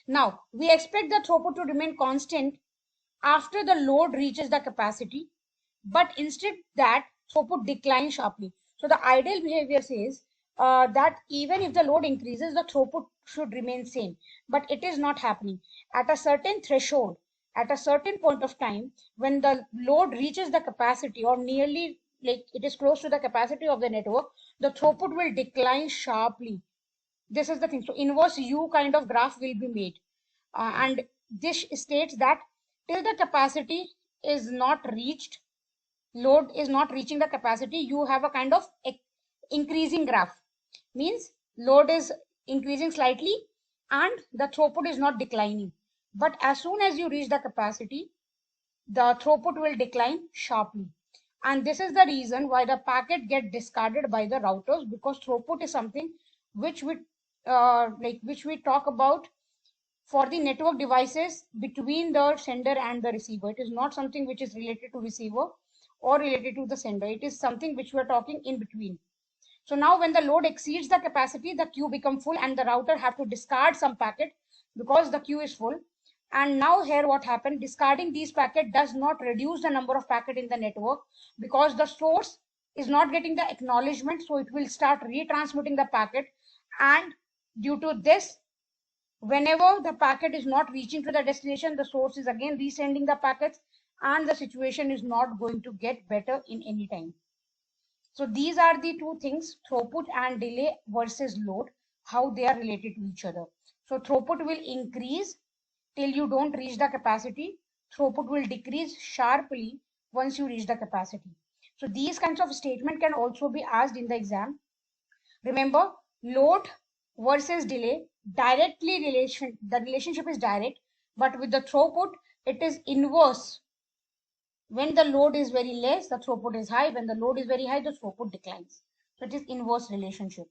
Now, we expect the throughput to remain constant after the load reaches the capacity, but instead that throughput declines sharply. So the ideal behavior says that even if the load increases, the throughput should remain same, but it is not happening. At a certain threshold, at a certain point of time, when the load reaches the capacity or nearly like it is close to the capacity of the network, the throughput will decline sharply. This is the thing. So inverse U kind of graph will be made. And this states that till the capacity is not reached, load is not reaching the capacity, you have a kind of increasing graph. Means load is increasing slightly and the throughput is not declining. But as soon as you reach the capacity, the throughput will decline sharply. And this is the reason why the packet get discarded by the routers, because throughput is something which we talk about for the network devices between the sender and the receiver. It is not something which is related to receiver or related to the sender. It is something which we are talking in between. So now when the load exceeds the capacity, the queue become full and the router have to discard some packet because the queue is full. And now here what happened, discarding these packet does not reduce the number of packet in the network, because the source is not getting the acknowledgement, so it will start retransmitting the packet. And due to this, whenever the packet is not reaching to the destination, the source is again resending the packets, and the situation is not going to get better in any time. So these are the two things, throughput and delay versus load, how they are related to each other. So throughput will increase till you don't reach the capacity. Throughput will decrease sharply once you reach the capacity. So these kinds of statement can also be asked in the exam. Remember, load versus delay, the relationship is direct, but with the throughput, it is inverse. When the load is very less, the throughput is high. When the load is very high, the throughput declines. So it is inverse relationship.